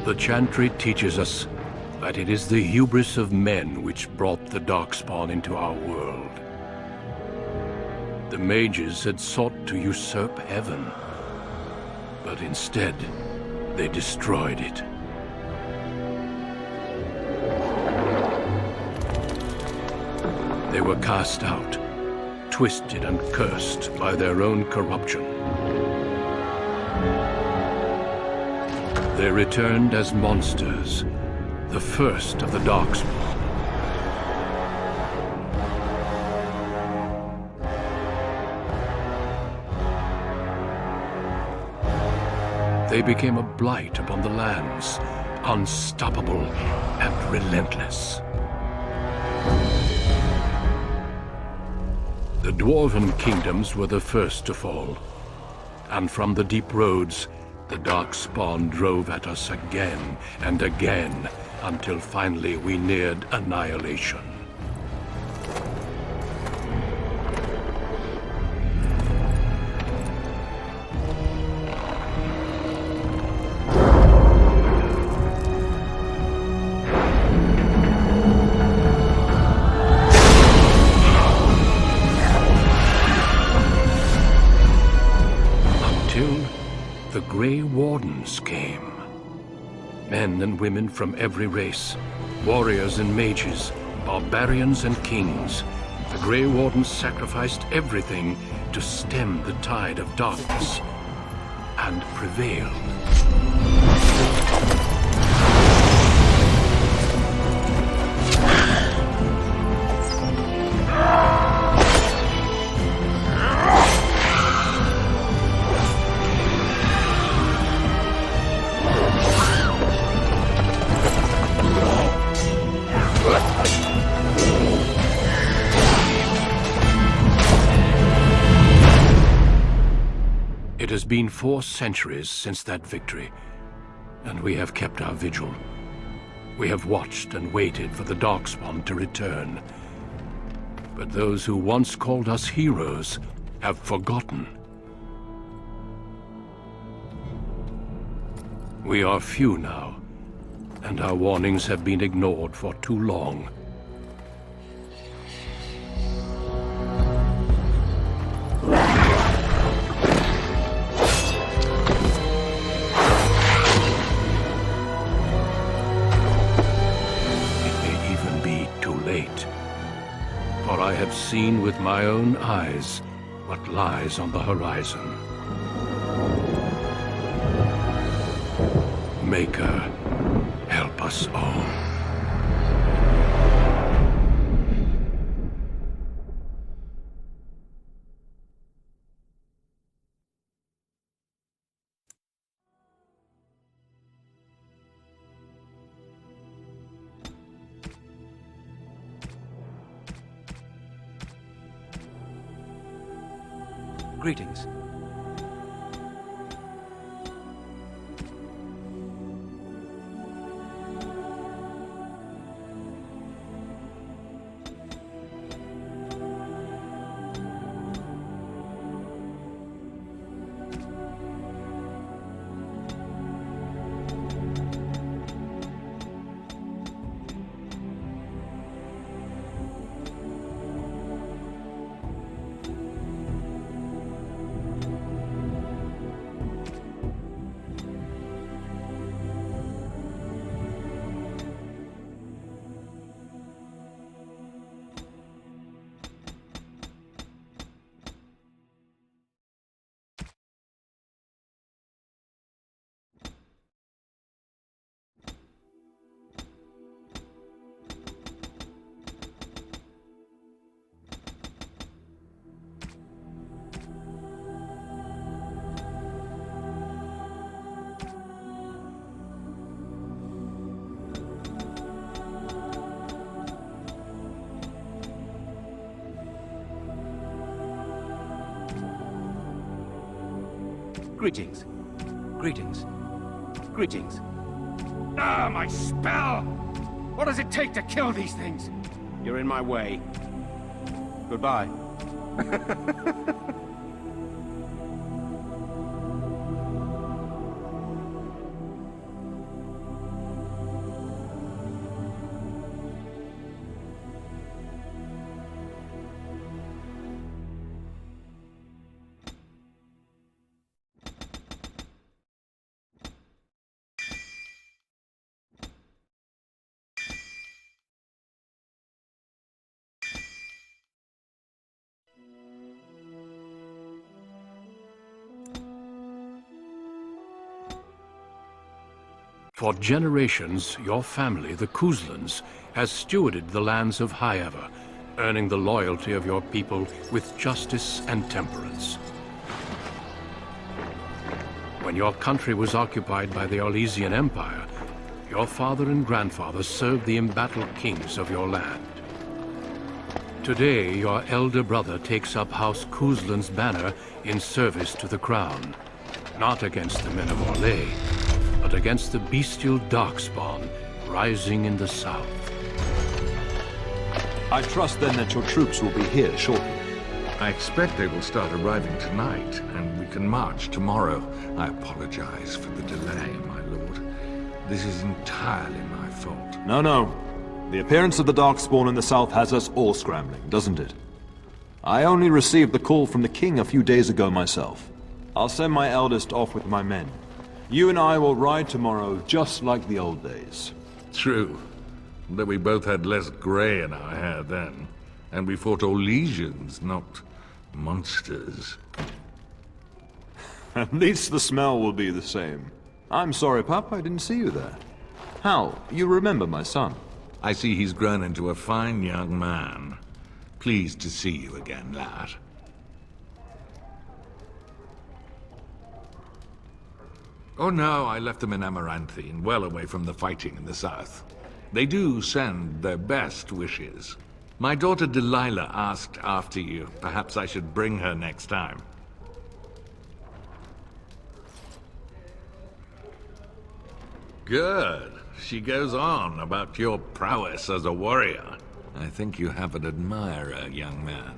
The Chantry teaches us that it is the hubris of men which brought the Darkspawn into our world. The mages had sought to usurp heaven, but instead, they destroyed it. They were cast out, twisted and cursed by their own corruption. They returned as monsters, the first of the Darkspawn. They became a blight upon the lands, unstoppable and relentless. The Dwarven kingdoms were the first to fall, and from the deep roads, the Darkspawn drove at us again and again, until finally we neared annihilation. The Grey Wardens came. Men and women from every race, warriors and mages, barbarians and kings. The Grey Wardens sacrificed everything to stem the tide of darkness, and prevailed. It has been 4 centuries since that victory, and we have kept our vigil. We have watched and waited for the Darkspawn to return. But those who once called us heroes have forgotten. We are few now, and our warnings have been ignored for too long. For I have seen with my own eyes what lies on the horizon. Maker, help us all. Greetings. Greetings. Greetings. Greetings. Ah, my spell! What does it take to kill these things? You're in my way. Goodbye. For generations, your family, the Kuzlans, has stewarded the lands of Highever, earning the loyalty of your people with justice and temperance. When your country was occupied by the Orlesian Empire, your father and grandfather served the embattled kings of your land. Today, your elder brother takes up House Kuzlan's banner in service to the crown, not against the men of Orlais, but against the bestial darkspawn rising in the south. I trust then that your troops will be here shortly. I expect they will start arriving tonight, and we can march tomorrow. I apologize for the delay, my lord. This is entirely my fault. No. The appearance of the Darkspawn in the south has us all scrambling, doesn't it? I only received the call from the king a few days ago myself. I'll send my eldest off with my men. You and I will ride tomorrow just like the old days. True. Though we both had less grey in our hair then. And we fought Orlesians, not monsters. At least the smell will be the same. I'm sorry, Pup, I didn't see you there. Hal, you remember my son? I see he's grown into a fine young man. Pleased to see you again, lad. Oh no, I left them in Amaranthine, well away from the fighting in the south. They do send their best wishes. My daughter Delilah asked after you. Perhaps I should bring her next time. Good. She goes on about your prowess as a warrior. I think you have an admirer, young man.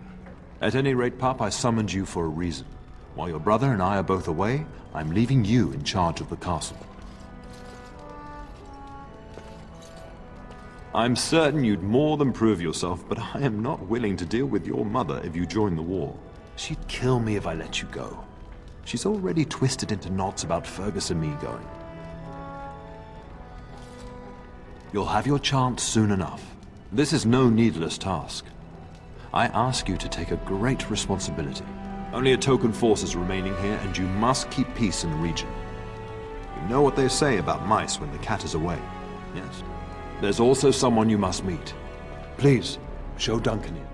At any rate, Pup, I summoned you for a reason. While your brother and I are both away, I'm leaving you in charge of the castle. I'm certain you'd more than prove yourself, but I am not willing to deal with your mother if you join the war. She'd kill me if I let you go. She's already twisted into knots about Fergus and me going. You'll have your chance soon enough. This is no needless task. I ask you to take a great responsibility. Only a token force is remaining here, and you must keep peace in the region. You know what they say about mice when the cat is away, yes? There's also someone you must meet. Please, show Duncan in.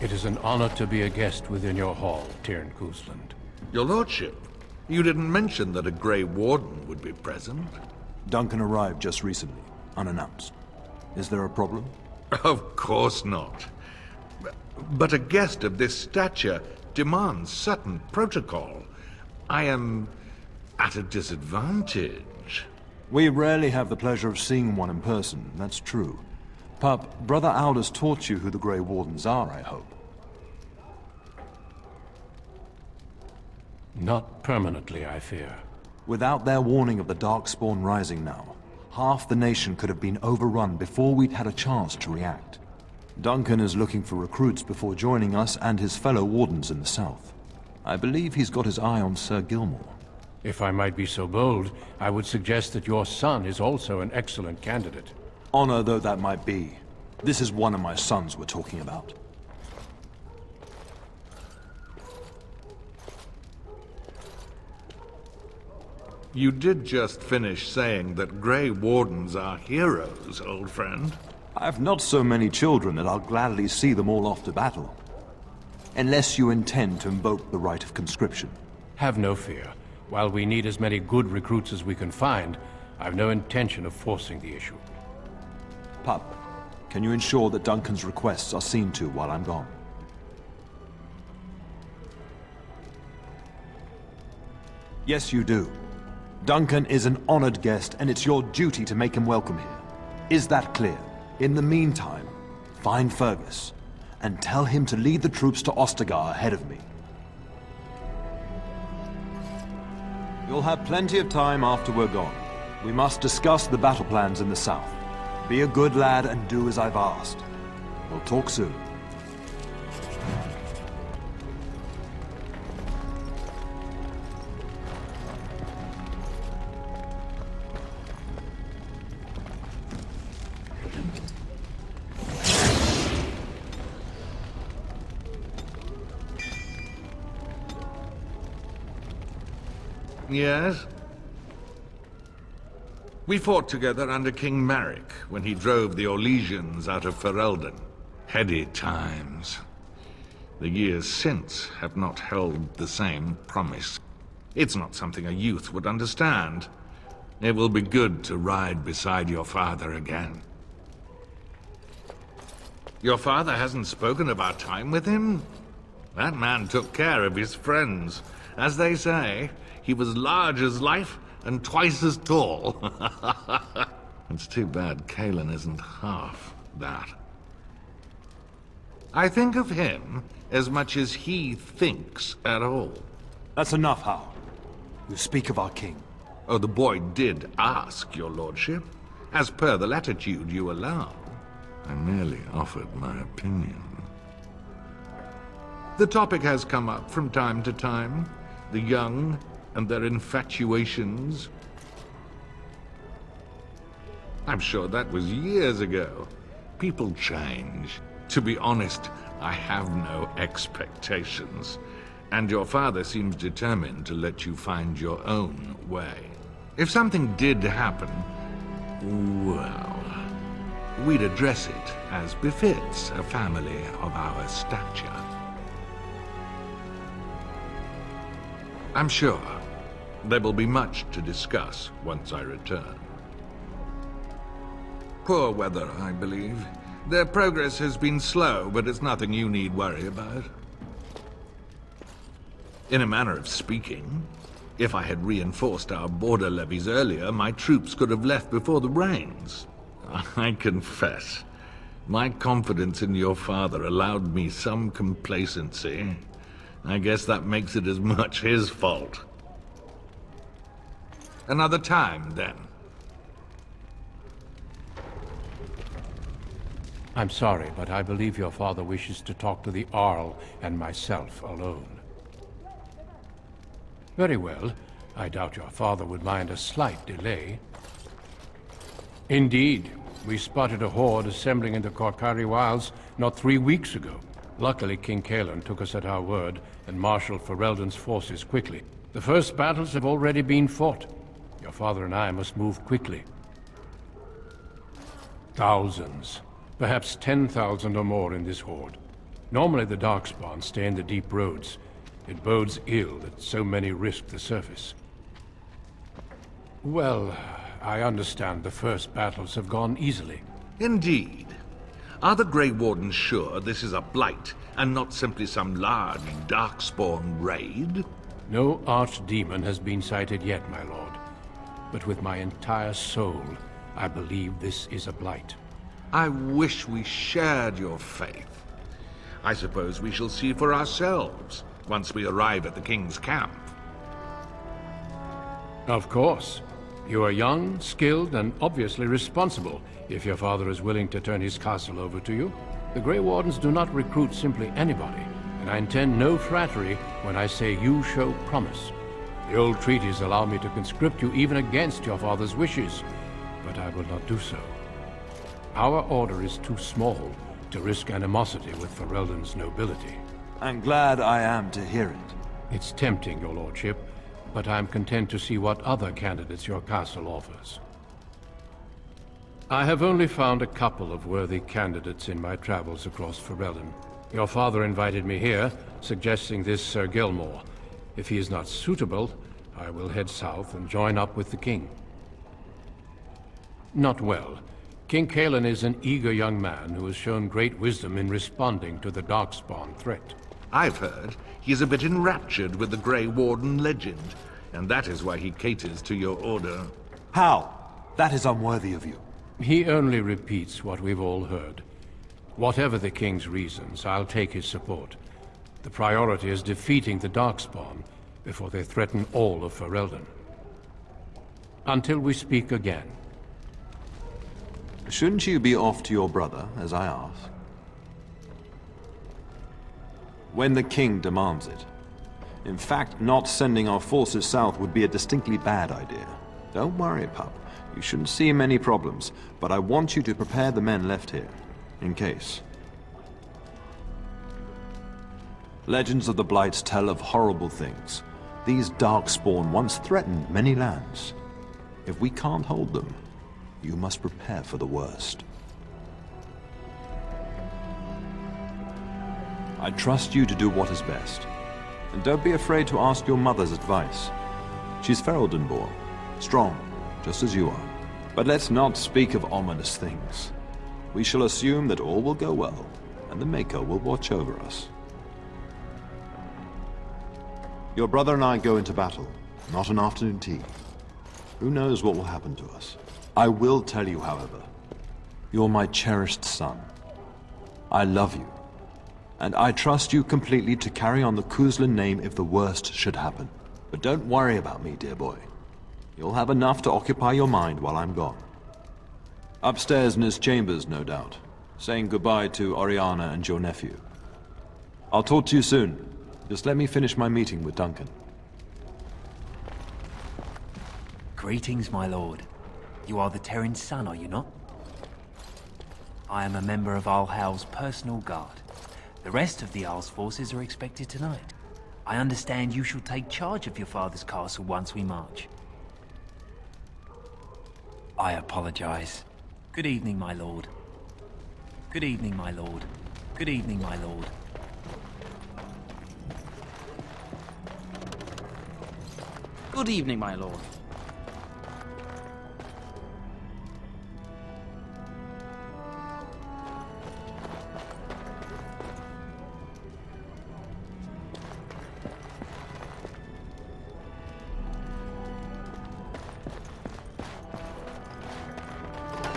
It is an honor to be a guest within your hall, Tyrn Kuzland. Your lordship, you didn't mention that a Grey Warden would be present. Duncan arrived just recently, unannounced. Is there a problem? Of course not. But a guest of this stature demands certain protocol. I am at a disadvantage. We rarely have the pleasure of seeing one in person, that's true. Pup, Brother Aldous taught you who the Grey Wardens are, I hope. Not permanently, I fear. Without their warning of the Darkspawn rising now, half the nation could have been overrun before we'd had a chance to react. Duncan is looking for recruits before joining us and his fellow Wardens in the south. I believe he's got his eye on Sir Gilmore. If I might be so bold, I would suggest that your son is also an excellent candidate. Honor though that might be, this is one of my sons we're talking about. You did just finish saying that Grey Wardens are heroes, old friend. I've not so many children that I'll gladly see them all off to battle. Unless you intend to invoke the right of conscription. Have no fear. While we need as many good recruits as we can find, I've no intention of forcing the issue. Pup, can you ensure that Duncan's requests are seen to while I'm gone? Yes, you do. Duncan is an honored guest, and it's your duty to make him welcome here. Is that clear? In the meantime, find Fergus, and tell him to lead the troops to Ostagar ahead of me. You'll have plenty of time after we're gone. We must discuss the battle plans in the south. Be a good lad and do as I've asked. We'll talk soon. Yes? We fought together under King Maric when he drove the Orlesians out of Ferelden. Heady times. The years since have not held the same promise. It's not something a youth would understand. It will be good to ride beside your father again. Your father hasn't spoken of our time with him? That man took care of his friends. As they say, he was large as life and twice as tall. It's too bad Cailan isn't half that. I think of him as much as he thinks at all. That's enough, Hal. You speak of our king. Oh, the boy did ask, your lordship. As per the latitude you allow. I merely offered my opinion. The topic has come up from time to time. The young and their infatuations. I'm sure that was years ago. People change. To be honest, I have no expectations. And your father seems determined to let you find your own way. If something did happen, well, we'd address it as befits a family of our stature. I'm sure there will be much to discuss once I return. Poor weather, I believe. Their progress has been slow, but it's nothing you need worry about. In a manner of speaking, if I had reinforced our border levies earlier, my troops could have left before the rains. I confess, my confidence in your father allowed me some complacency. I guess that makes it as much his fault. Another time, then. I'm sorry, but I believe your father wishes to talk to the Arl and myself alone. Very well. I doubt your father would mind a slight delay. Indeed. We spotted a horde assembling in the Corsair Wilds not 3 weeks ago. Luckily, King Cailan took us at our word and marshaled Ferelden's forces quickly. The first battles have already been fought. Your father and I must move quickly. Thousands. Perhaps 10,000 or more in this horde. Normally the Darkspawn stay in the deep roads. It bodes ill that so many risk the surface. Well, I understand the first battles have gone easily. Indeed. Are the Grey Wardens sure this is a blight, and not simply some large Darkspawn raid? No archdemon has been sighted yet, my lord. But with my entire soul, I believe this is a blight. I wish we shared your faith. I suppose we shall see for ourselves once we arrive at the King's camp. Of course. You are young, skilled, and obviously responsible, if your father is willing to turn his castle over to you. The Grey Wardens do not recruit simply anybody, and I intend no flattery when I say you show promise. The old treaties allow me to conscript you even against your father's wishes, but I will not do so. Our order is too small to risk animosity with Ferelden's nobility. I'm glad I am to hear it. It's tempting, your lordship, but I'm content to see what other candidates your castle offers. I have only found a couple of worthy candidates in my travels across Ferelden. Your father invited me here, suggesting this Sir Gilmore. If he is not suitable, I will head south and join up with the king. Not well. King Cailan is an eager young man who has shown great wisdom in responding to the Darkspawn threat. I've heard he's a bit enraptured with the Grey Warden legend, and that is why he caters to your order. How? That is unworthy of you. He only repeats what we've all heard. Whatever the king's reasons, I'll take his support. The priority is defeating the Darkspawn before they threaten all of Ferelden. Until we speak again. Shouldn't you be off to your brother, as I asked? When the king demands it. In fact, not sending our forces south would be a distinctly bad idea. Don't worry, pup. You shouldn't see many problems, but I want you to prepare the men left here, in case. Legends of the Blights tell of horrible things. These darkspawn once threatened many lands. If we can't hold them, you must prepare for the worst. I trust you to do what is best. And don't be afraid to ask your mother's advice. She's Ferelden-born, strong, just as you are. But let's not speak of ominous things. We shall assume that all will go well, and the Maker will watch over us. Your brother and I go into battle, not an afternoon tea. Who knows what will happen to us? I will tell you, however, you're my cherished son. I love you, and I trust you completely to carry on the Kuzlin name if the worst should happen. But don't worry about me, dear boy. You'll have enough to occupy your mind while I'm gone. Upstairs in his chambers, no doubt, saying goodbye to Oriana and your nephew. I'll talk to you soon. Just let me finish my meeting with Duncan. Greetings, my lord. You are the Terran's son, are you not? I am a member of Alhail's personal guard. The rest of the Arl's forces are expected tonight. I understand you shall take charge of your father's castle once we march. I apologize. Good evening, my lord. Good evening, my lord. Good evening, my lord. Good evening, my lord.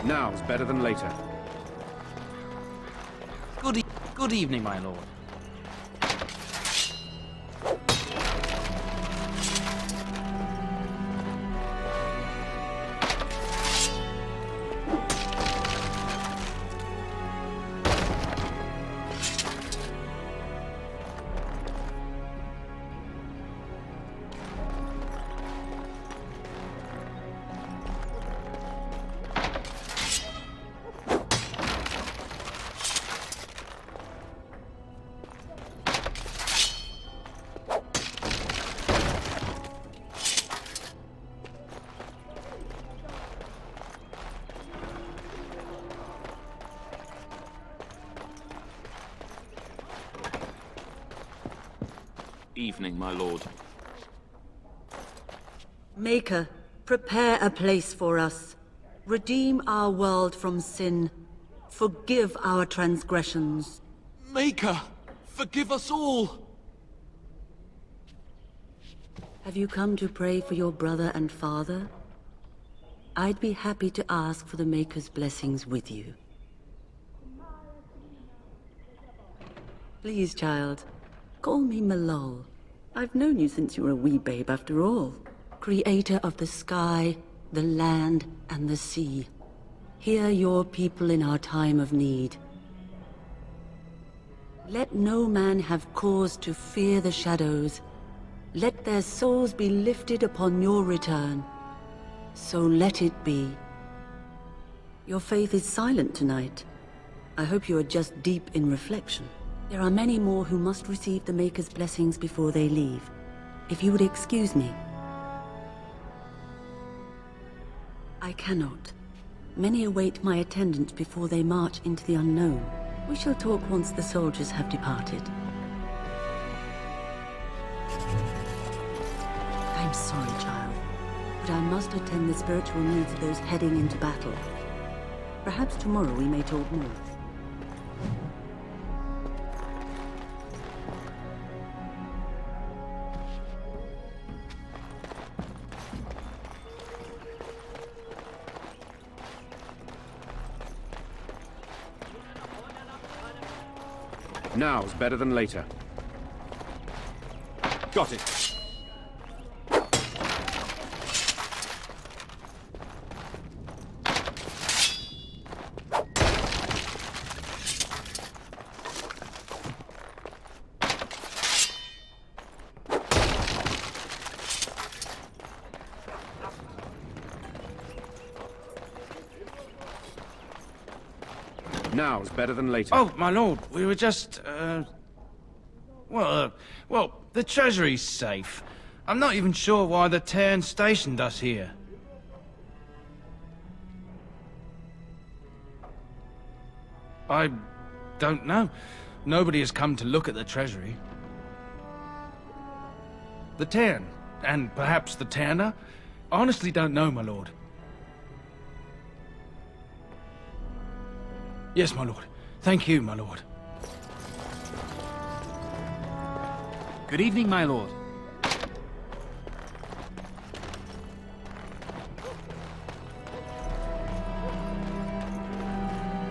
Now's better than later. Good evening, my lord. Evening, my lord. Maker, prepare a place for us. Redeem our world from sin. Forgive our transgressions. Maker, forgive us all! Have you come to pray for your brother and father? I'd be happy to ask for the Maker's blessings with you. Please, child, call me Malol. I've known you since you were a wee babe after all. Creator of the sky, the land, and the sea. Hear your people in our time of need. Let no man have cause to fear the shadows. Let their souls be lifted upon your return. So let it be. Your faith is silent tonight. I hope you are just deep in reflection. There are many more who must receive the Maker's blessings before they leave. If you would excuse me. I cannot. Many await my attendance before they march into the unknown. We shall talk once the soldiers have departed. I'm sorry, child, but I must attend the spiritual needs of those heading into battle. Perhaps tomorrow we may talk more. Now's better than later. Got it. Now's better than later. Oh, my lord, we were just, well, the treasury's safe. I'm not even sure why the Terran stationed us here. I don't know. Nobody has come to look at the treasury. The Terran, and perhaps the Terraner? Honestly don't know, my lord. Yes, my lord. Thank you, my lord. Good evening, my lord.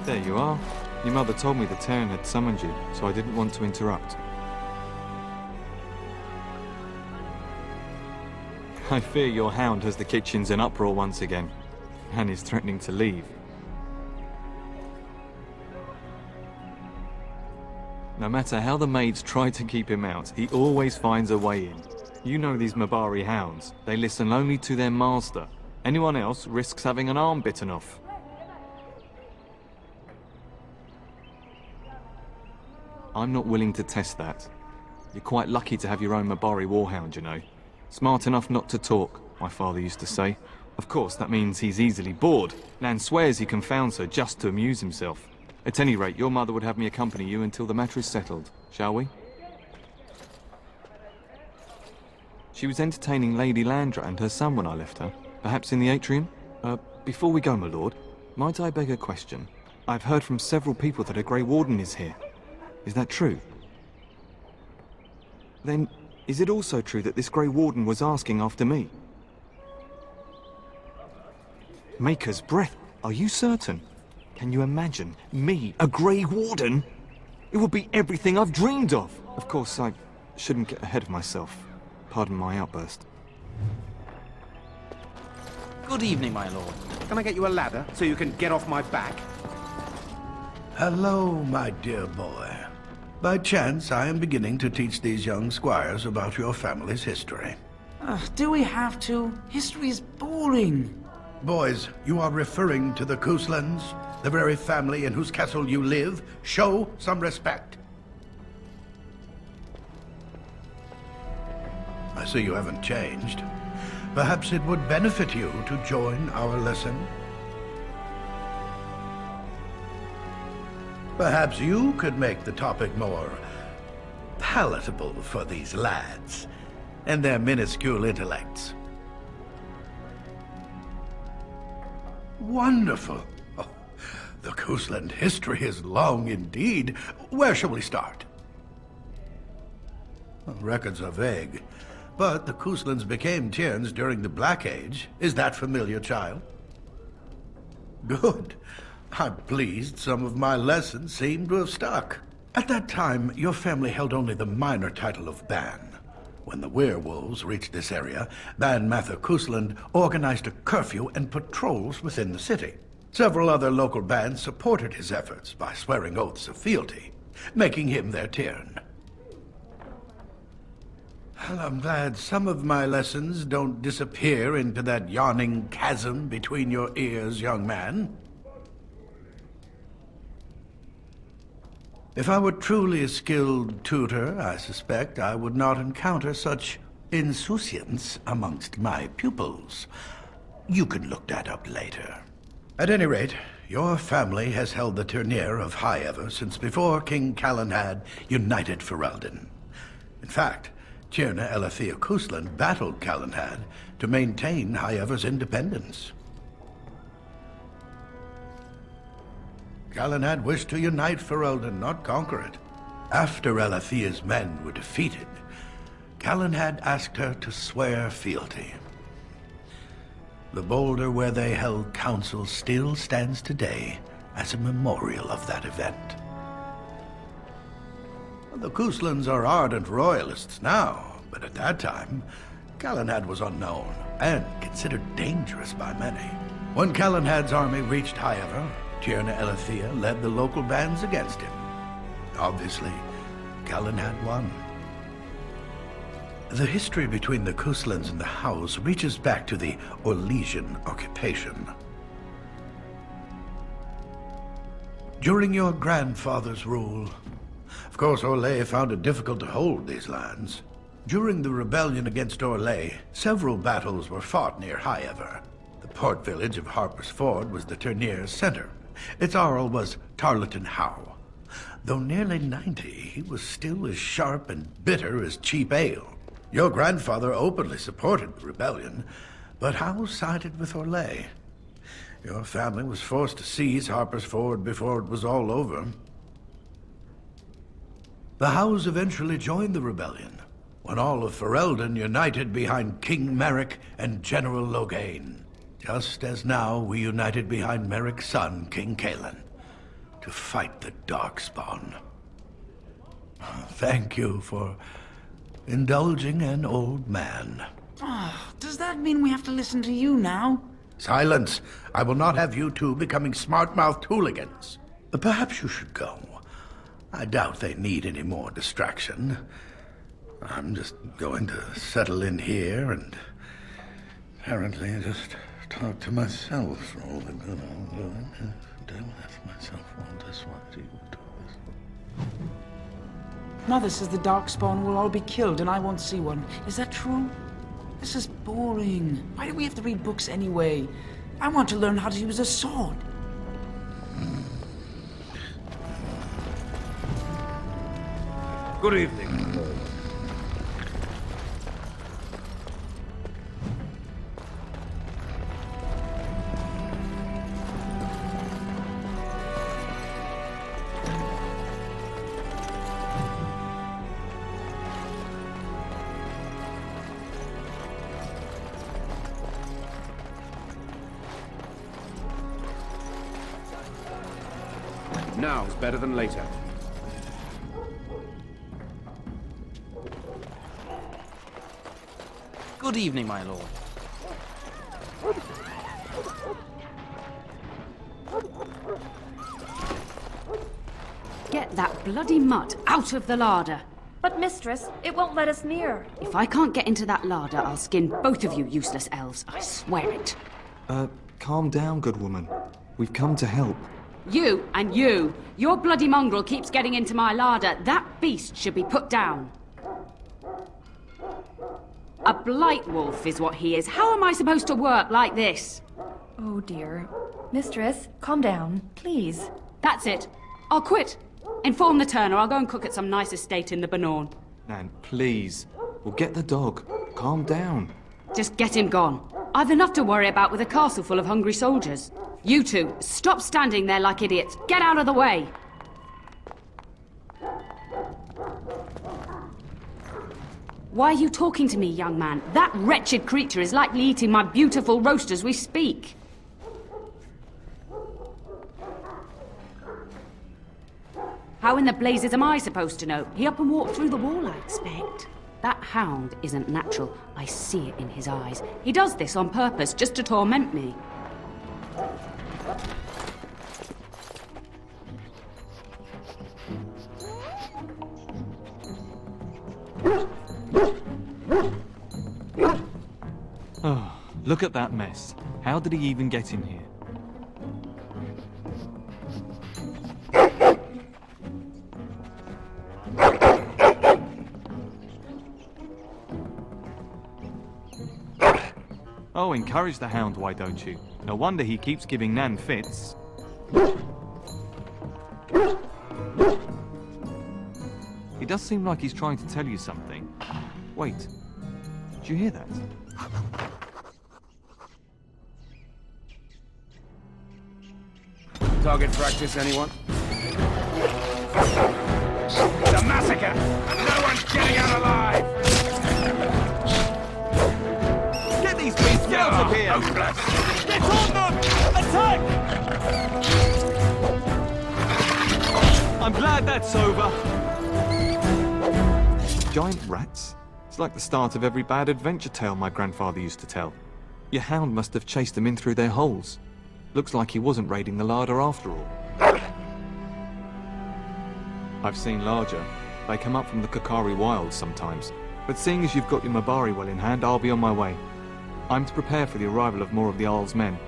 There you are. Your mother told me the Terran had summoned you, so I didn't want to interrupt. I fear your hound has the kitchens in uproar once again, and is threatening to leave. No matter how the maids try to keep him out, he always finds a way in. You know these Mabari hounds. They listen only to their master. Anyone else risks having an arm bitten off. I'm not willing to test that. You're quite lucky to have your own Mabari warhound, you know. Smart enough not to talk, my father used to say. Of course, that means he's easily bored. Nan swears he confounds her just to amuse himself. At any rate, your mother would have me accompany you until the matter is settled, shall we? She was entertaining Lady Landra and her son when I left her. Perhaps in the atrium? Before we go, my lord, might I beg a question? I've heard from several people that a Grey Warden is here. Is that true? Then, is it also true that this Grey Warden was asking after me? Maker's breath, are you certain? Can you imagine me, a Grey Warden? It would be everything I've dreamed of. Of course, I shouldn't get ahead of myself. Pardon my outburst. Good evening, my lord. Can I get you a ladder so you can get off my back? Hello, my dear boy. By chance, I am beginning to teach these young squires about your family's history. Do we have to? History is boring. Boys, you are referring to the Kuslands, the very family in whose castle you live. Show some respect. I see you haven't changed. Perhaps it would benefit you to join our lesson. Perhaps you could make the topic more palatable for these lads and their minuscule intellects. Wonderful. Oh, the Kusland history is long indeed. Where shall we start? Well, records are vague, but the Kuslands became Tierns during the Black Age. Is that familiar, child? Good. I'm pleased some of my lessons seem to have stuck. At that time, your family held only the minor title of Ban. When the werewolves reached this area, Ban Mather Kusland organized a curfew and patrols within the city. Several other local bands supported his efforts by swearing oaths of fealty, making him their Tiern. Well, I'm glad some of my lessons don't disappear into that yawning chasm between your ears, young man. If I were truly a skilled tutor, I suspect I would not encounter such insouciance amongst my pupils. You can look that up later. At any rate, your family has held the Ternier of Highever since before King Calenhad united Ferelden. In fact, Tierna Elethea Kusland battled Calenhad to maintain Highever's independence. Calenhad wished to unite Ferelden, not conquer it. After Elethea's men were defeated, Calenhad asked her to swear fealty. The boulder where they held council still stands today as a memorial of that event. The Kuslands are ardent royalists now, but at that time, Calenhad was unknown and considered dangerous by many. When Calenhad's army reached Highever, Tierna Elethea led the local bands against him. Obviously, Calenhad won. The history between the Kuslands and the House reaches back to the Orlesian occupation. During your grandfather's rule, of course, Orlais found it difficult to hold these lands. During the rebellion against Orlais, several battles were fought near Highever. The port village of Harper's Ford was the tournier's center. Its Arl was Tarleton Howe. Though nearly 90, he was still as sharp and bitter as cheap ale. Your grandfather openly supported the rebellion, but Howe sided with Orlais. Your family was forced to seize Harper's Ford before it was all over. The Howes eventually joined the rebellion, when all of Ferelden united behind King Merrick and General Logain, just as now we united behind Merrick's son, King Cailan, to fight the Darkspawn. Thank you for indulging an old man. Does that mean we have to listen to you now? Silence! I will not have you two becoming smart-mouthed hooligans. But perhaps you should go. I doubt they need any more distraction. I'm just going to settle in here and apparently just talk to myself for all the good I'm doing. Do with myself all this one. Do this. Mother says the Darkspawn will all be killed and I won't see one. Is that true? This is boring. Why do we have to read books anyway? I want to learn how to use a sword. Good evening. Now's better than later. Good evening, my lord. Get that bloody mutt out of the larder. But mistress, it won't let us near. If I can't get into that larder, I'll skin both of you useless elves. I swear it. Calm down, good woman. We've come to help. You and you. Your bloody mongrel keeps getting into my larder. That beast should be put down. A blight wolf is what he is. How am I supposed to work like this? Oh dear. Mistress, calm down, please. That's it. I'll quit. Inform the turner. I'll go and cook at some nice estate in the Banorn. Nan, please. We'll get the dog. Calm down. Just get him gone. I've enough to worry about with a castle full of hungry soldiers. You two, stop standing there like idiots. Get out of the way. Why are you talking to me, young man? That wretched creature is likely eating my beautiful roast as we speak. How in the blazes am I supposed to know? He up and walked through the wall, I expect. That hound isn't natural. I see it in his eyes. He does this on purpose, just to torment me. Oh, look at that mess. How did he even get in here? Oh, encourage the hound, why don't you? No wonder he keeps giving Nan fits. He does seem like he's trying to tell you something. Wait, did you hear that? Target practice, anyone? It's a massacre, and no one's getting out alive! Get these beasts out of here! Hopeless! Get on them! Attack! I'm glad that's over. Giant rats? It's like the start of every bad adventure tale my grandfather used to tell. Your hound must have chased them in through their holes. Looks like he wasn't raiding the larder after all. I've seen larger. They come up from the Kokari wilds sometimes. But seeing as you've got your Mabari well in hand, I'll be on my way. I'm to prepare for the arrival of more of the Arl's men.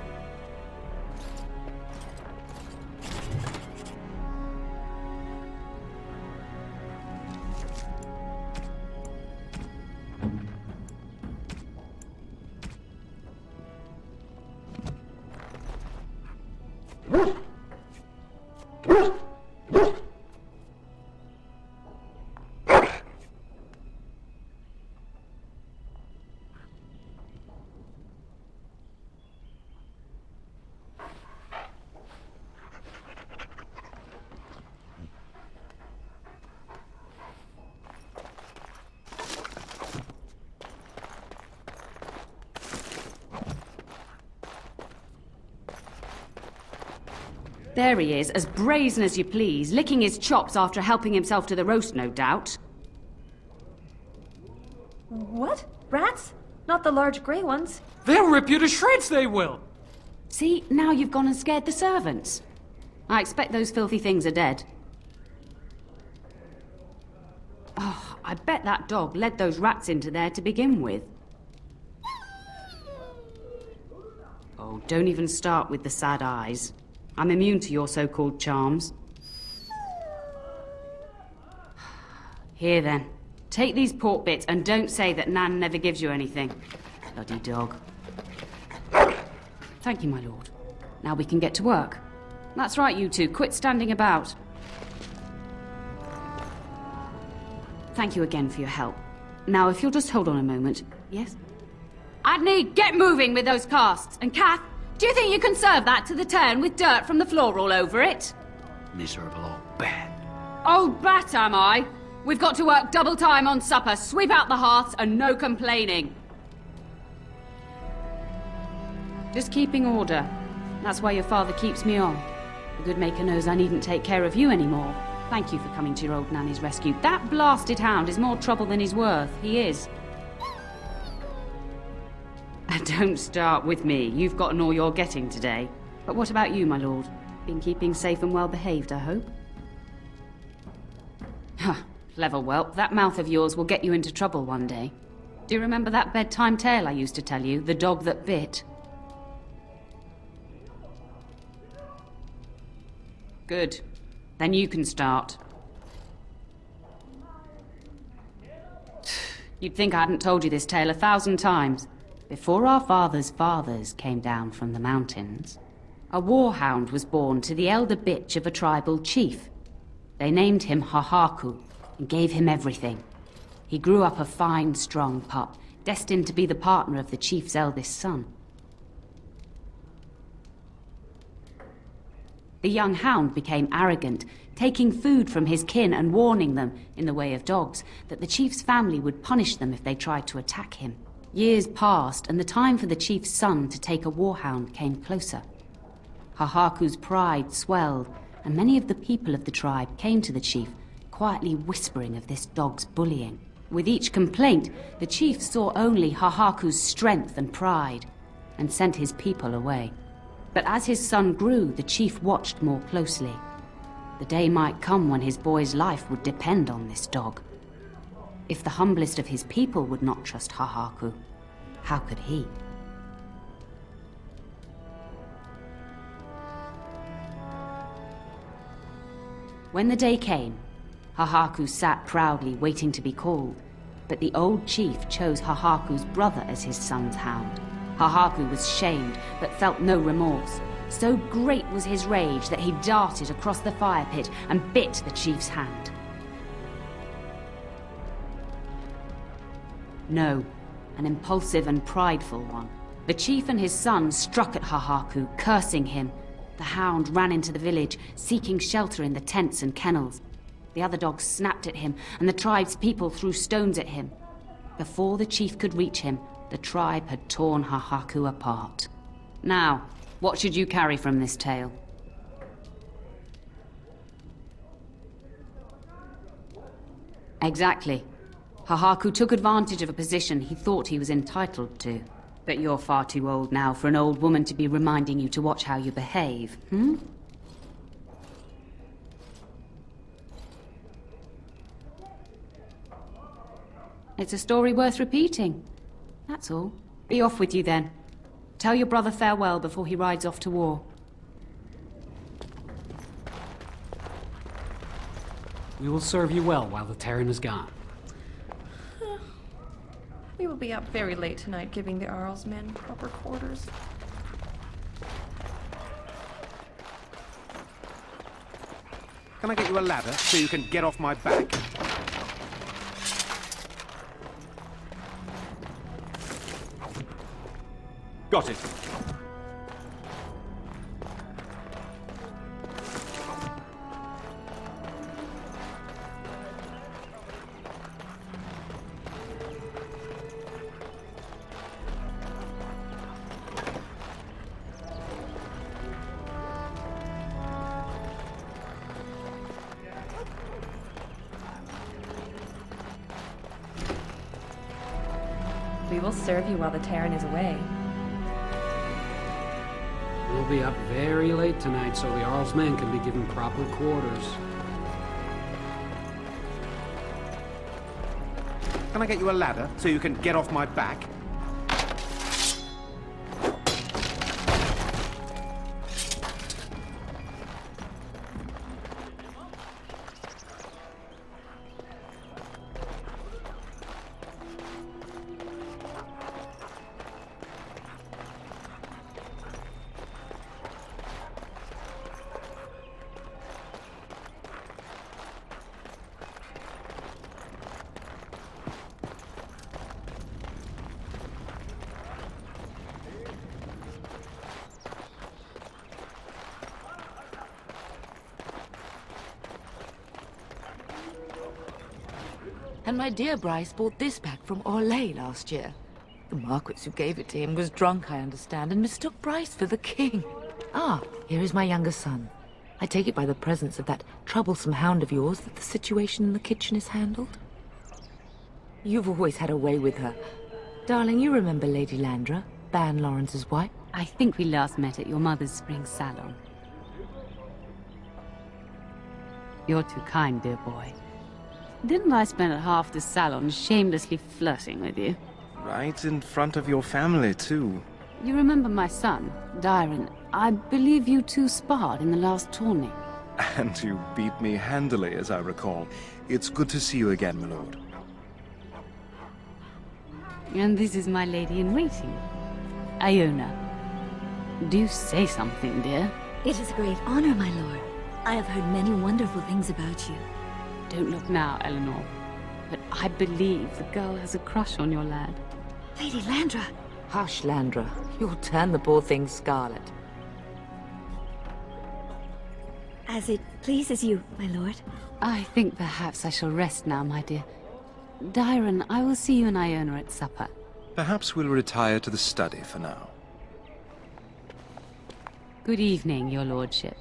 There he is, as brazen as you please, licking his chops after helping himself to the roast, no doubt. What? Rats? Not the large grey ones. They'll rip you to shreds, they will! See, now you've gone and scared the servants. I expect those filthy things are dead. Oh, I bet that dog led those rats into there to begin with. Oh, don't even start with the sad eyes. I'm immune to your so-called charms. Here then. Take these pork bits and don't say that Nan never gives you anything. Bloody dog. Thank you, my lord. Now we can get to work. That's right, you two. Quit standing about. Thank you again for your help. Now, if you'll just hold on a moment. Yes? Adney, get moving with those casts. And Kath, do you think you can serve that to the turn with dirt from the floor all over it? Miserable old bat. Old bat, am I? We've got to work double time on supper, sweep out the hearths, and no complaining. Just keeping order. That's why your father keeps me on. The good maker knows I needn't take care of you anymore. Thank you for coming to your old nanny's rescue. That blasted hound is more trouble than he's worth. He is. And don't start with me. You've gotten all you're getting today. But what about you, my lord? Been keeping safe and well behaved, I hope? Huh. Clever whelp. That mouth of yours will get you into trouble one day. Do you remember that bedtime tale I used to tell you? The dog that bit? Good. Then you can start. You'd think I hadn't told you this tale 1,000 times. Before our fathers' fathers came down from the mountains, a warhound was born to the elder bitch of a tribal chief. They named him Hahaku and gave him everything. He grew up a fine, strong pup, destined to be the partner of the chief's eldest son. The young hound became arrogant, taking food from his kin and warning them, in the way of dogs, that the chief's family would punish them if they tried to attack him. Years passed, and the time for the chief's son to take a warhound came closer. Hahaku's pride swelled, and many of the people of the tribe came to the chief, quietly whispering of this dog's bullying. With each complaint, the chief saw only Hahaku's strength and pride, and sent his people away. But as his son grew, the chief watched more closely. The day might come when his boy's life would depend on this dog. If the humblest of his people would not trust Hahaku, how could he? When the day came, Hahaku sat proudly waiting to be called, but the old chief chose Hahaku's brother as his son's hound. Hahaku was shamed, but felt no remorse. So great was his rage that he darted across the fire pit and bit the chief's hand. No, an impulsive and prideful one. The chief and his son struck at Hahaku, cursing him. The hound ran into the village, seeking shelter in the tents and kennels. The other dogs snapped at him, and the tribe's people threw stones at him. Before the chief could reach him, the tribe had torn Hahaku apart. Now, what should you carry from this tale? Exactly. Hahaku took advantage of a position he thought he was entitled to. But you're far too old now for an old woman to be reminding you to watch how you behave, hmm? It's a story worth repeating. That's all. Be off with you then. Tell your brother farewell before he rides off to war. We will serve you well while the Terran is gone. We will be up very late tonight giving the Arl's men proper quarters. Can I get you a ladder so you can get off my back? Got it. We will serve you while the Terran is away. We'll be up very late tonight so the Arl's men can be given proper quarters. Can I get you a ladder so you can get off my back? And my dear Bryce bought this back from Orlais last year. The Marquis who gave it to him was drunk, I understand, and mistook Bryce for the king. Ah, here is my younger son. I take it by the presence of that troublesome hound of yours that the situation in the kitchen is handled? You've always had a way with her. Darling, you remember Lady Landra, Ban Lawrence's wife? I think we last met at your mother's spring salon. You're too kind, dear boy. Didn't I spend half the salon shamelessly flirting with you? Right in front of your family, too. You remember my son, Dyron. I believe you two sparred in the last tourney. And you beat me handily, as I recall. It's good to see you again, my lord. And this is my lady-in-waiting, Iona. Do say something, dear. It is a great honor, my lord. I have heard many wonderful things about you. Don't look now, Eleanor. But I believe the girl has a crush on your lad. Lady Landra! Hush, Landra. You'll turn the poor thing scarlet. As it pleases you, my lord. I think perhaps I shall rest now, my dear. Dyron, I will see you and Iona at supper. Perhaps we'll retire to the study for now. Good evening, your lordship.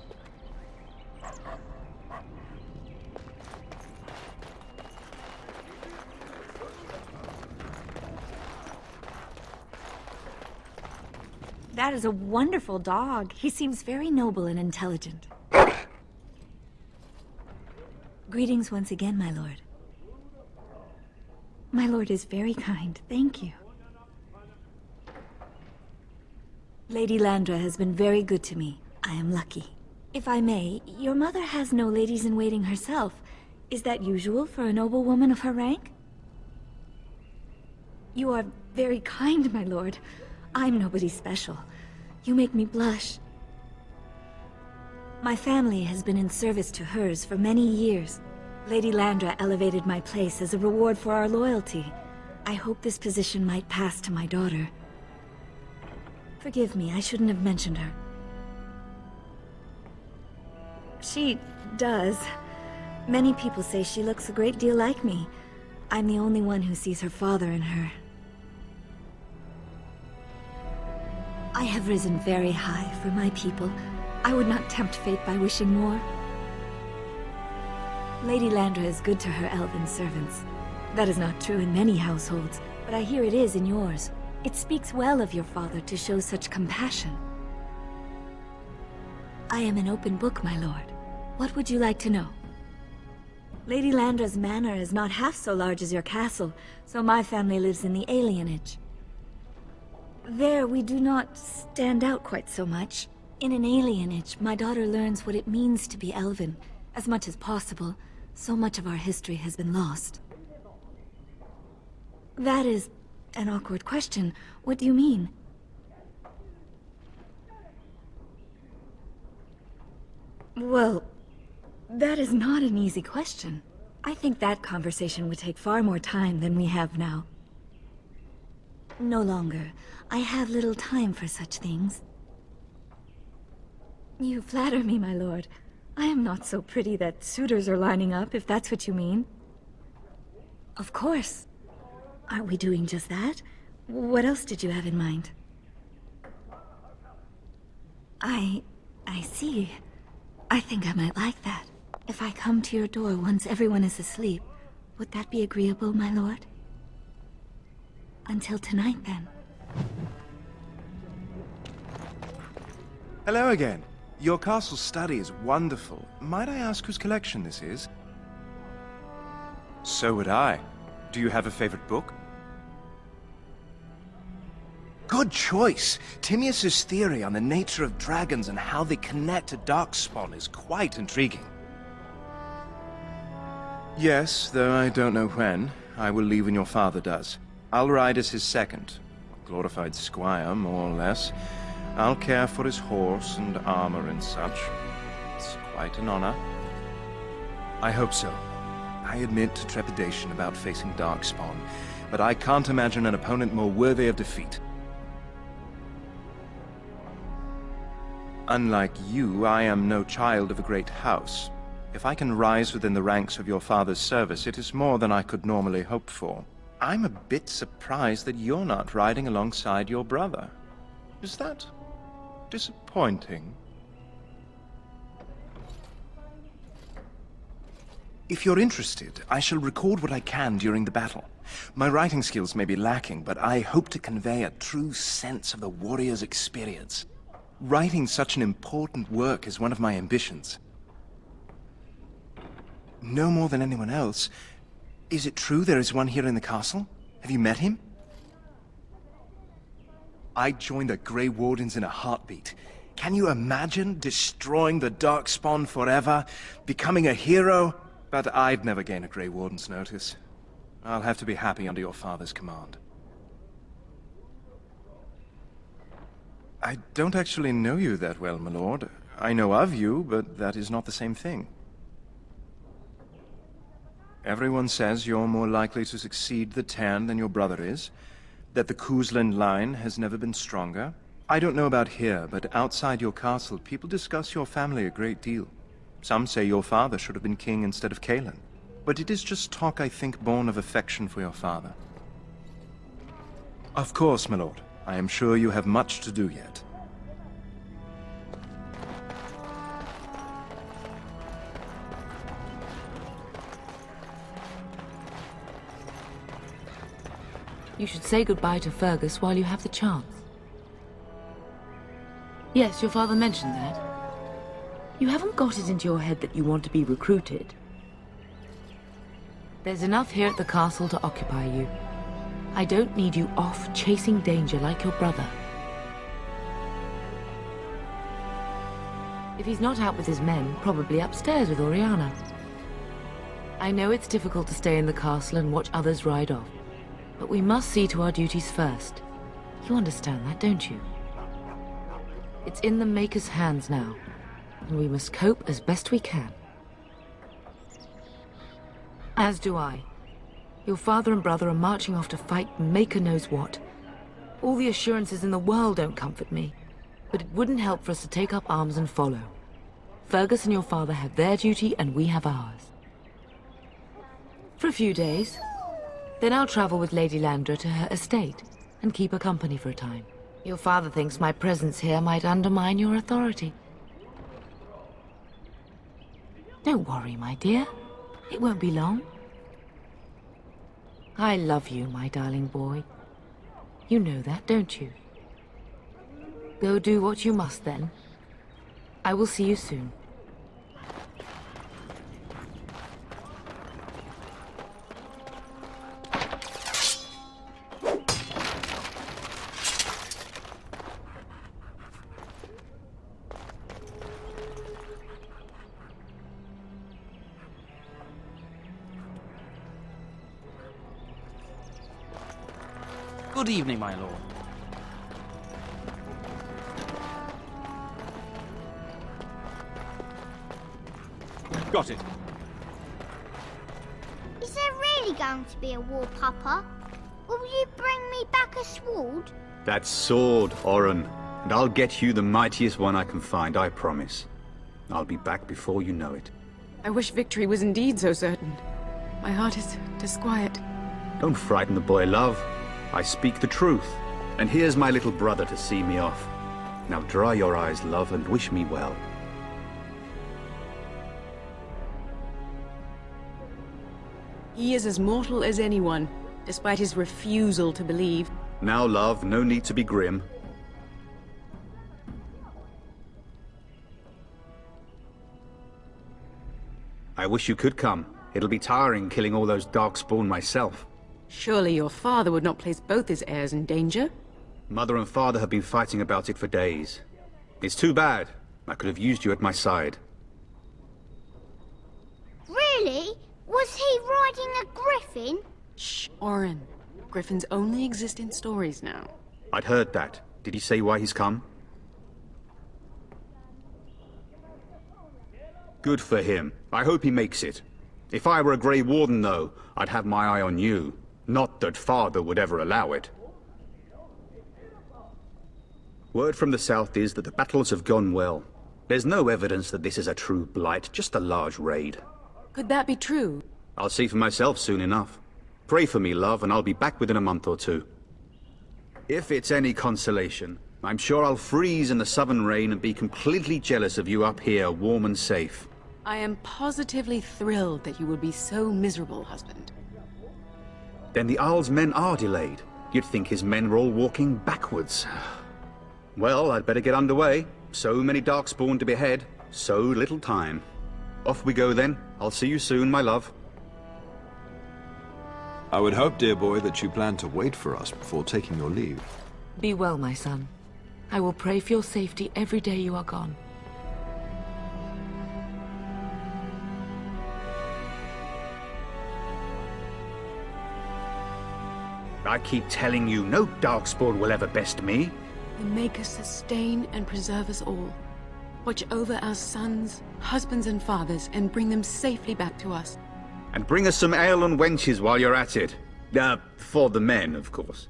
That is a wonderful dog. He seems very noble and intelligent. Greetings once again, my lord. My lord is very kind. Thank you. Lady Landra has been very good to me. I am lucky. If I may, your mother has no ladies-in-waiting herself. Is that usual for a noblewoman of her rank? You are very kind, my lord. I'm nobody special. You make me blush. My family has been in service to hers for many years. Lady Landra elevated my place as a reward for our loyalty. I hope this position might pass to my daughter. Forgive me, I shouldn't have mentioned her. She does. Many people say she looks a great deal like me. I'm the only one who sees her father in her. I have risen very high for my people. I would not tempt fate by wishing more. Lady Landra is good to her elven servants. That is not true in many households, but I hear it is in yours. It speaks well of your father to show such compassion. I am an open book, my lord. What would you like to know? Lady Landra's manor is not half so large as your castle, so my family lives in the alienage. There, we do not stand out quite so much. In an alienage, my daughter learns what it means to be elven. As much as possible, so much of our history has been lost. That is an awkward question. What do you mean? Well, that is not an easy question. I think that conversation would take far more time than we have now. No longer. I have little time for such things. You flatter me, my lord. I am not so pretty that suitors are lining up, if that's what you mean. Of course. Aren't we doing just that? What else did you have in mind? I see. I think I might like that. If I come to your door once everyone is asleep, would that be agreeable, my lord? Until tonight, then. Hello again. Your castle study is wonderful. Might I ask whose collection this is? So would I. Do you have a favorite book? Good choice! Timaeus' theory on the nature of dragons and how they connect to Darkspawn is quite intriguing. Yes, though I don't know when. I will leave when your father does. I'll ride as his second. Glorified squire, more or less. I'll care for his horse and armor and such. It's quite an honor. I hope so. I admit to trepidation about facing Darkspawn, but I can't imagine an opponent more worthy of defeat. Unlike you, I am no child of a great house. If I can rise within the ranks of your father's service, it is more than I could normally hope for. I'm a bit surprised that you're not riding alongside your brother. Is that disappointing? If you're interested, I shall record what I can during the battle. My writing skills may be lacking, but I hope to convey a true sense of the warrior's experience. Writing such an important work is one of my ambitions. No more than anyone else. Is it true there is one here in the castle? Have you met him? I'd join the Grey Wardens in a heartbeat. Can you imagine destroying the Darkspawn forever? Becoming a hero? But I'd never gain a Grey Warden's notice. I'll have to be happy under your father's command. I don't actually know you that well, my lord. I know of you, but that is not the same thing. Everyone says you're more likely to succeed the Tarn than your brother is, that the Kuzland line has never been stronger. I don't know about here, but outside your castle, people discuss your family a great deal. Some say your father should have been king instead of Kalen. But it is just talk, I think, born of affection for your father. Of course, my lord. I am sure you have much to do yet. You should say goodbye to Fergus while you have the chance. Yes, your father mentioned that. You haven't got it into your head that you want to be recruited. There's enough here at the castle to occupy you. I don't need you off chasing danger like your brother. If he's not out with his men, probably upstairs with Oriana. I know it's difficult to stay in the castle and watch others ride off, but we must see to our duties first. You understand that, don't you? It's in the Maker's hands now, and we must cope as best we can. As do I. Your father and brother are marching off to fight Maker knows what. All the assurances in the world don't comfort me, but it wouldn't help for us to take up arms and follow. Fergus and your father have their duty, and we have ours. For a few days. Then I'll travel with Lady Landra to her estate, and keep her company for a time. Your father thinks my presence here might undermine your authority. Don't worry, my dear. It won't be long. I love you, my darling boy. You know that, don't you? Go do what you must, then. I will see you soon. Good evening, my lord. Got it. Is there really going to be a war, Papa? Will you bring me back a sword? That sword, Oren. And I'll get you the mightiest one I can find, I promise. I'll be back before you know it. I wish victory was indeed so certain. My heart is disquiet. Don't frighten the boy, love. I speak the truth. And here's my little brother to see me off. Now dry your eyes, love, and wish me well. He is as mortal as anyone. despite his refusal to believe. Now, love, no need to be grim. I wish you could come. It'll be tiring killing all those darkspawn myself. Surely your father would not place both his heirs in danger? Mother and father have been fighting about it for days. It's too bad. I could have used you at my side. Really? Was he riding a griffin? Shh, Oren. Griffins only exist in stories now. I'd heard that. Did he say why he's come? Good for him. I hope he makes it. If I were a Grey Warden, though, I'd have my eye on you. Not that father would ever allow it. Word from the south is that the battles have gone well. There's no evidence that this is a true blight, just a large raid. Could that be true? I'll see for myself soon enough. Pray for me, love, and I'll be back within a month or two. If it's any consolation, I'm sure I'll freeze in the southern rain and be completely jealous of you up here, warm and safe. I am positively thrilled that you would be so miserable, husband. Then the Isle's men are delayed. You'd think his men were all walking backwards. Well, I'd better get underway. So many darkspawn to behead, so little time. Off we go then. I'll see you soon, my love. I would hope, dear boy, that you plan to wait for us before taking your leave. Be well, my son. I will pray for your safety every day you are gone. I keep telling you, no darkspawn will ever best me. The Maker sustain and preserve us all. Watch over our sons, husbands and fathers, and bring them safely back to us. And bring us some ale and wenches while you're at it. For the men, of course.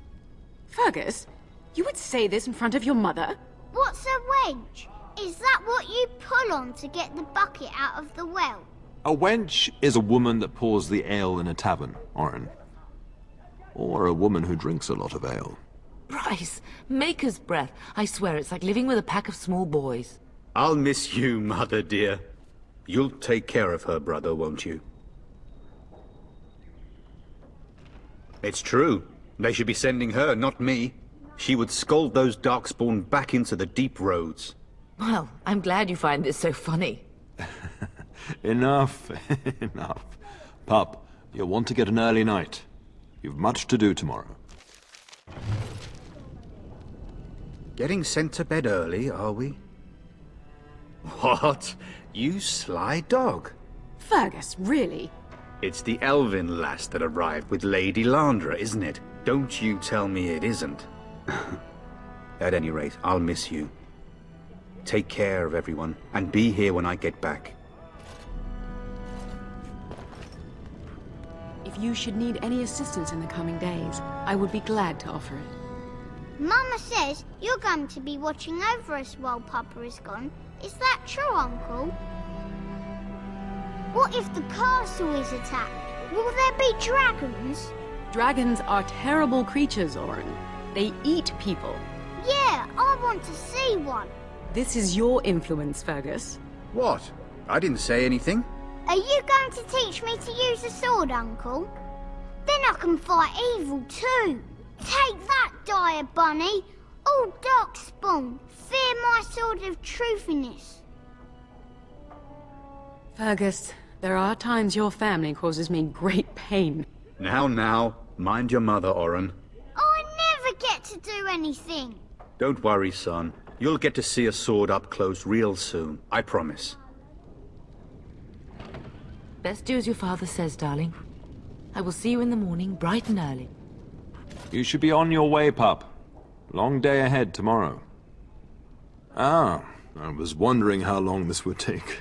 Fergus, you would say this in front of your mother? What's a wench? Is that what you pull on to get the bucket out of the well? A wench is a woman that pours the ale in a tavern, Oren. Or a woman who drinks a lot of ale. Bryce, Maker's breath. I swear it's like living with a pack of small boys. I'll miss you, mother dear. You'll take care of her, brother, won't you? It's true. They should be sending her, not me. She would scold those darkspawn back into the deep roads. Well, I'm glad you find this so funny. Enough, enough. Pup, you'll want to get an early night. You've much to do tomorrow. Getting sent to bed early, are we? What? You sly dog. Fergus, really? It's the elven lass that arrived with Lady Landra, isn't it? Don't you tell me it isn't. At any rate, I'll miss you. Take care of everyone, and be here when I get back. If you should need any assistance in the coming days, I would be glad to offer it. Mama says you're going to be watching over us while Papa is gone. Is that true, Uncle? What if the castle is attacked? Will there be dragons? Dragons are terrible creatures, Oren. They eat people. Yeah, I want to see one. This is your influence, Fergus. What? I didn't say anything. Are you going to teach me to use a sword, Uncle? Then I can fight evil too. Take that, dire bunny. All darkspawn, fear my sword of truthiness. Fergus, there are times your family causes me great pain. Now, mind your mother, Oren. I never get to do anything. Don't worry, son. You'll get to see a sword up close real soon, I promise. Best do as your father says, darling. I will see you in the morning, bright and early. You should be on your way, pup. Long day ahead tomorrow. Ah, I was wondering how long this would take.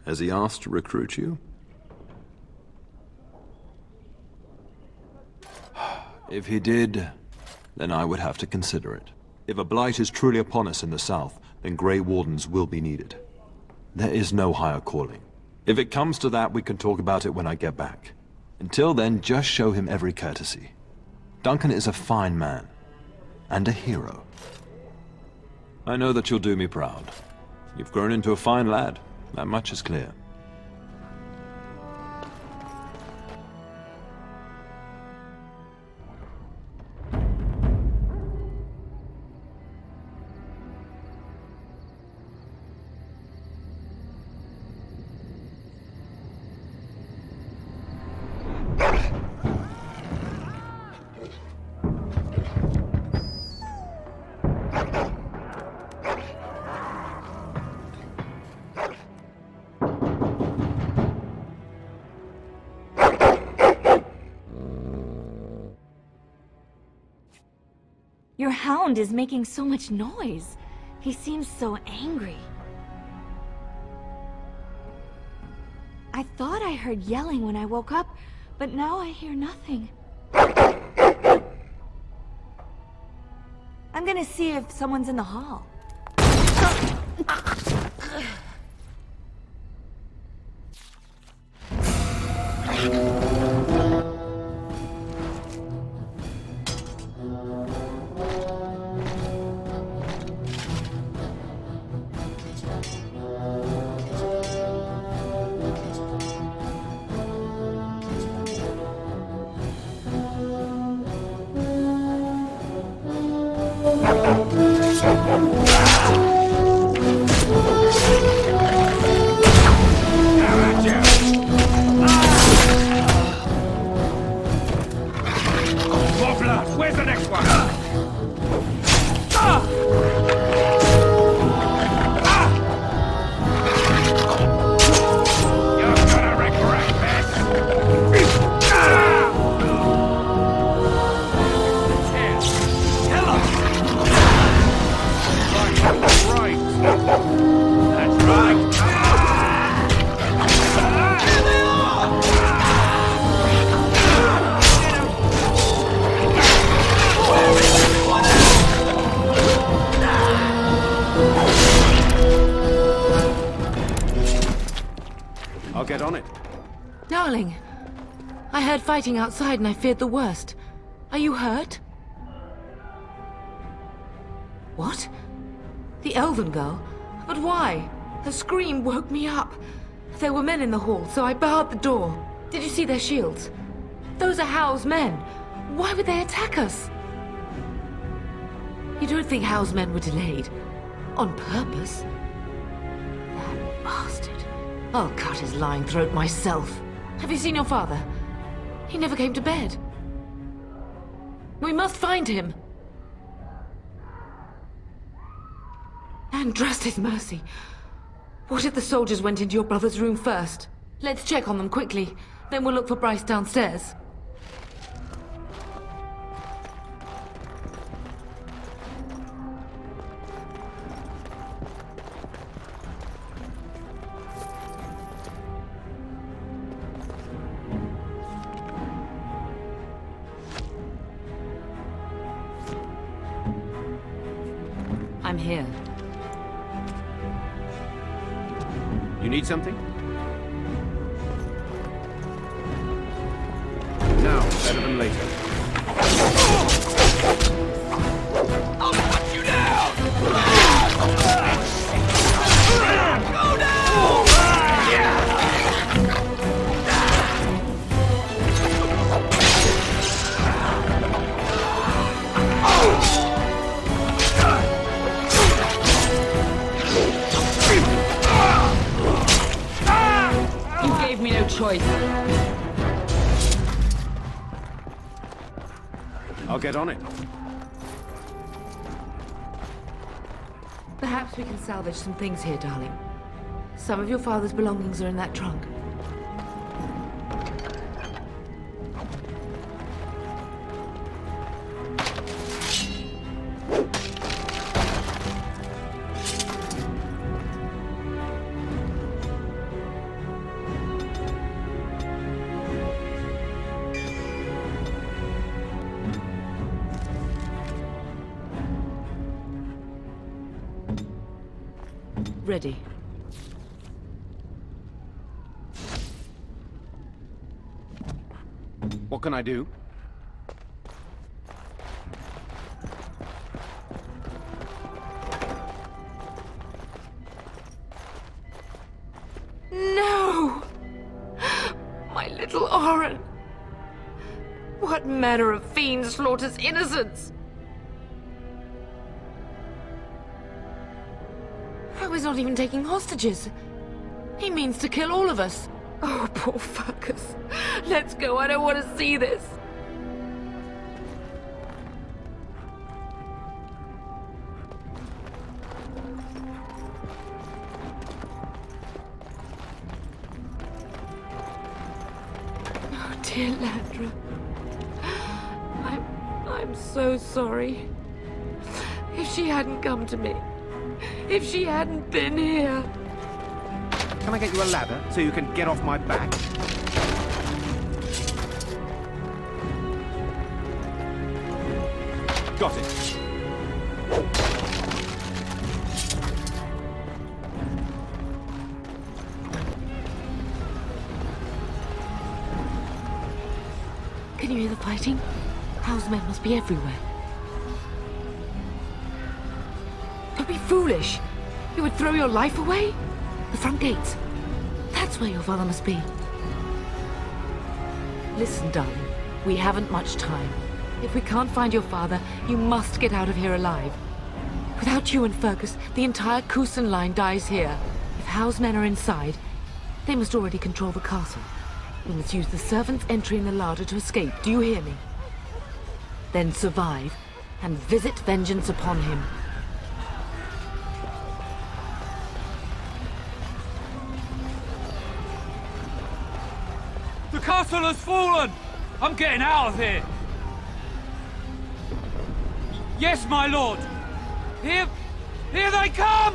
Has he asked to recruit you? If he did, then I would have to consider it. If a blight is truly upon us in the south, then Grey Wardens will be needed. There is no higher calling. If it comes to that, we can talk about it when I get back. Until then, just show him every courtesy. Duncan is a fine man. And a hero. I know that you'll do me proud. You've grown into a fine lad. That much is clear. Your hound is making so much noise. He seems so angry. I thought I heard yelling when I woke up, but now I hear nothing. I'm gonna see if someone's in the hall. Where's the next one? You're gonna regret this! Kill him! Right. That's right. I'll get on it. Darling, I heard fighting outside and I feared the worst. Are you hurt? What? The elven girl? But why? Her scream woke me up. There were men in the hall, so I barred the door. Did you see their shields? Those are Howe's men. Why would they attack us? You don't think Howe's men were delayed? On purpose? That bastard. I'll cut his lying throat myself. Have you seen your father? He never came to bed. We must find him. And trust his mercy. What if the soldiers went into your brother's room first? Let's check on them quickly. Then we'll look for Bryce downstairs. I'm here. You need something? Now, better than later. I'll put you down! Go down! You gave me no choice. I'll get on it. Perhaps we can salvage some things here, darling. Some of your father's belongings are in that trunk. Ready. What can I do? No! My little Oren! What manner of fiend slaughters innocents? He's not even taking hostages. He means to kill all of us. Oh, poor fuckers. Let's go, I don't want to see this. Oh, dear Landra. I'm so sorry. If she hadn't come to me. If she hadn't been here. Can I get you a ladder so you can get off my back? Got it. Can you hear the fighting? Howe's men must be everywhere. Don't be foolish. You would throw your life away? The front gates. That's where your father must be. Listen, darling. We haven't much time. If we can't find your father, you must get out of here alive. Without you and Fergus, the entire Kusen line dies here. If Howe's men are inside, they must already control the castle. We must use the servant's entry in the larder to escape. Do you hear me? Then survive, and visit vengeance upon him. The castle has fallen! I'm getting out of here! Yes, my lord! Here they come!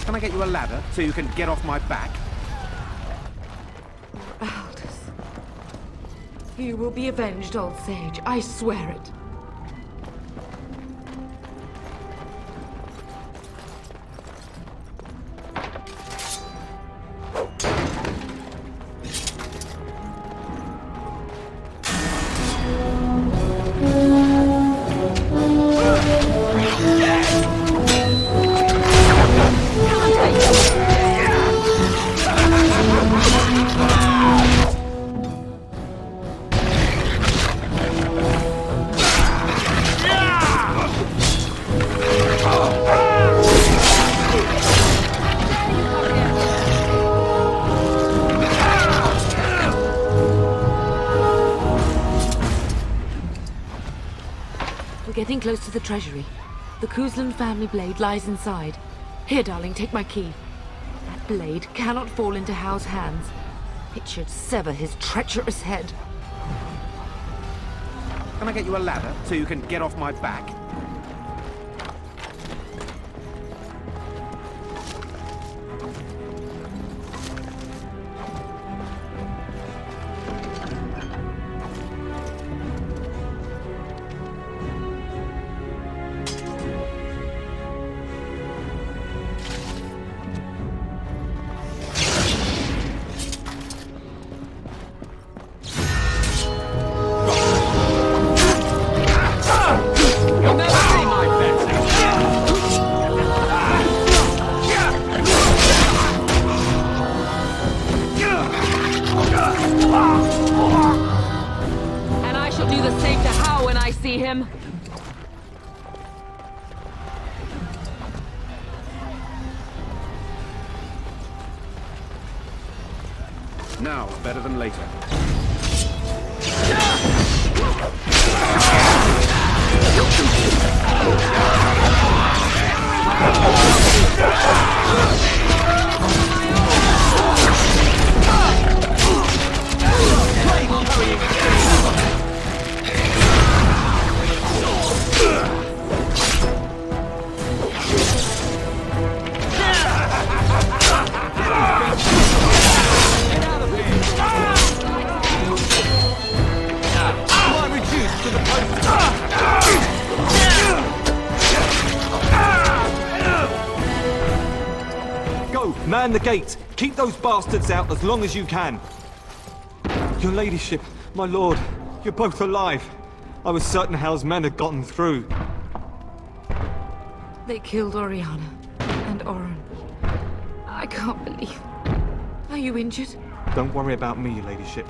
Can I get you a ladder so you can get off my back? Aldous. You will be avenged, old sage. I swear it. Getting close to the treasury. The Kuzlan family blade lies inside. Here, darling, take my key. That blade cannot fall into Howe's hands. It should sever his treacherous head. Can I get you a ladder so you can get off my back? Him. Now, better than later. Man the gate! Keep those bastards out as long as you can! Your ladyship, my lord, you're both alive. I was certain Hal's men had gotten through. They killed Oriana and Oren. I can't believe... Are you injured? Don't worry about me, ladyship.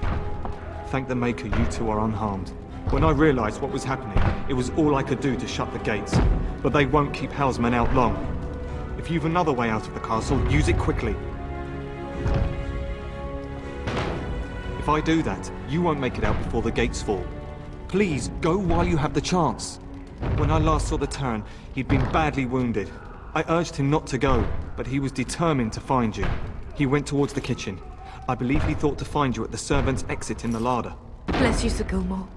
Thank the Maker you two are unharmed. When I realized what was happening, it was all I could do to shut the gates. But they won't keep Hal's men out long. If you've another way out of the castle, use it quickly. If I do that, you won't make it out before the gates fall. Please, go while you have the chance. When I last saw the Terran, he'd been badly wounded. I urged him not to go, but he was determined to find you. He went towards the kitchen. I believe he thought to find you at the servants' exit in the larder. Bless you, Sir Gilmore.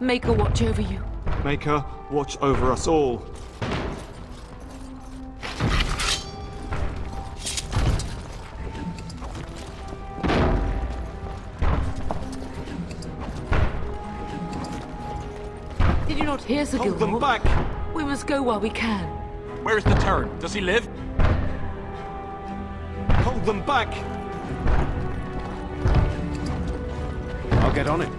Make her watch over you. Make her watch over us all. Did you not hear, Sir Gilmore? Hold them back! We must go while we can. Where is the Terran? Does he live? Hold them back! I'll get on it.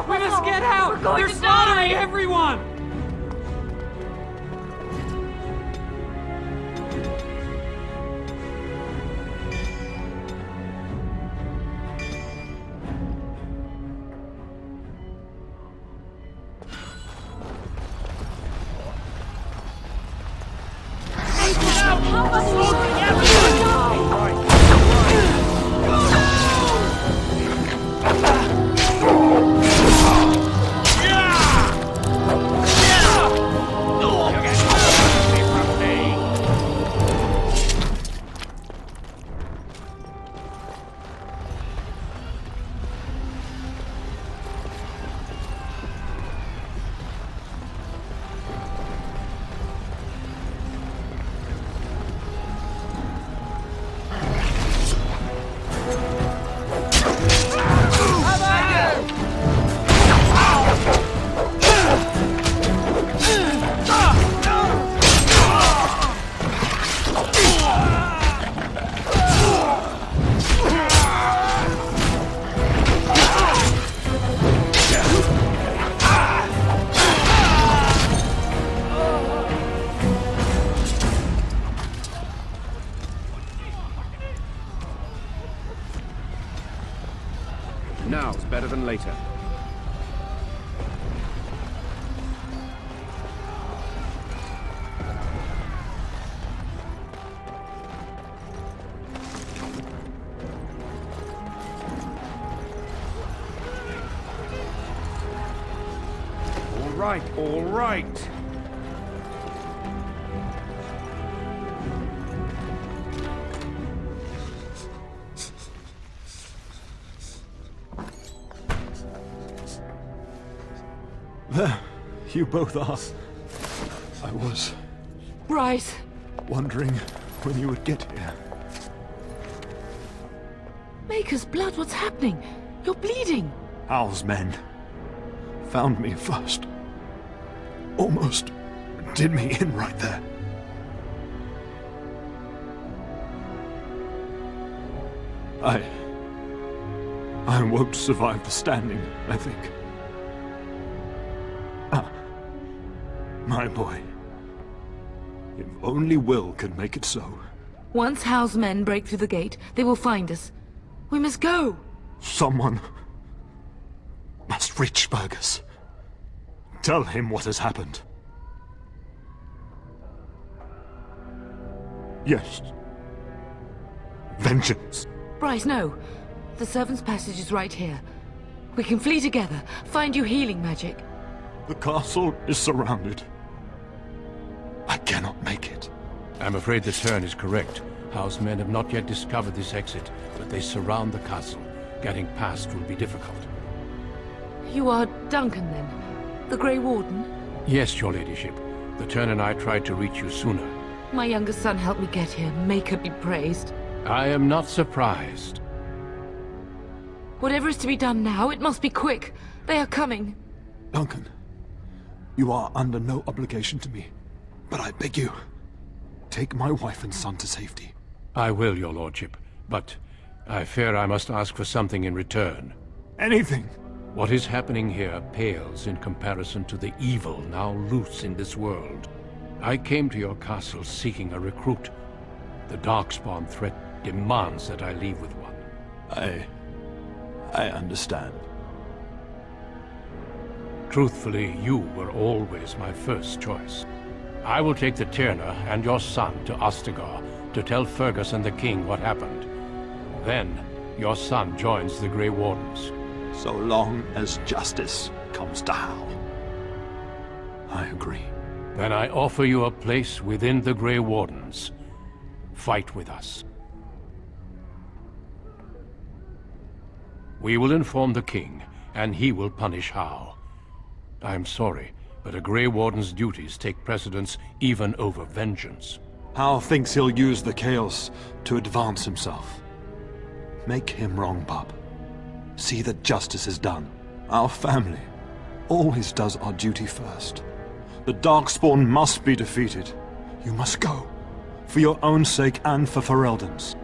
We must get out! They're slaughtering everyone! happen later. All right. There, you both are. I was Bryce! wondering when you would get here. Maker's blood, what's happening? You're bleeding! Hal's men found me first. Almost did me in right there. I won't survive the standing, I think. My boy. If only Will could make it so. Once Hal's men break through the gate, they will find us. We must go! Someone must reach Fergus. Tell him what has happened. Yes. Vengeance. Bryce, no. The servant's passage is right here. We can flee together, find you healing magic. The castle is surrounded. I cannot make it. I'm afraid the Turn is correct. House men have not yet discovered this exit, but they surround the castle. Getting past will be difficult. You are Duncan, then? The Grey Warden? Yes, your ladyship. The Turn and I tried to reach you sooner. My youngest son helped me get here. Maker be praised. I am not surprised. Whatever is to be done now, it must be quick. They are coming. Duncan, you are under no obligation to me. But I beg you, take my wife and son to safety. I will, your lordship. But I fear I must ask for something in return. Anything! What is happening here pales in comparison to the evil now loose in this world. I came to your castle seeking a recruit. The Darkspawn threat demands that I leave with one. I understand. Truthfully, you were always my first choice. I will take the Tyrna and your son to Ostagar to tell Fergus and the king what happened. Then, your son joins the Grey Wardens. So long as justice comes to Hal. I agree. Then I offer you a place within the Grey Wardens. Fight with us. We will inform the king, and he will punish Hal. I'm sorry, but a Grey Warden's duties take precedence even over vengeance. Hal thinks he'll use the chaos to advance himself. Make him wrong, bub. See that justice is done. Our family always does our duty first. The Darkspawn must be defeated. You must go. For your own sake and for Ferelden's.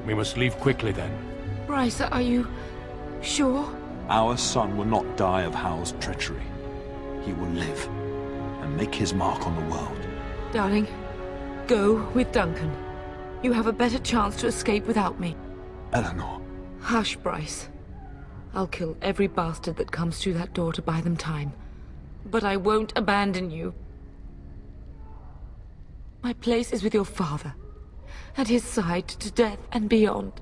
We must leave quickly then. Bryce, are you sure? Our son will not die of Hal's treachery. He will live and make his mark on the world. Darling, go with Duncan. You have a better chance to escape without me. Eleanor. Hush, Bryce. I'll kill every bastard that comes through that door to buy them time. But I won't abandon you. My place is with your father. At his side to death and beyond.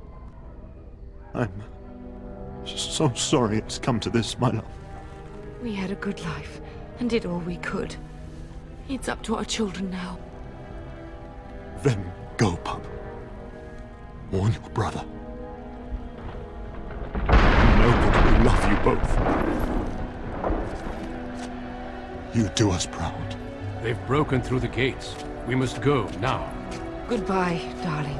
I'm so sorry it's come to this, my love. We had a good life and did all we could. It's up to our children now. Then go, pup. Warn your brother. Know that we love you both. You do us proud. They've broken through the gates. We must go now. Goodbye, darling.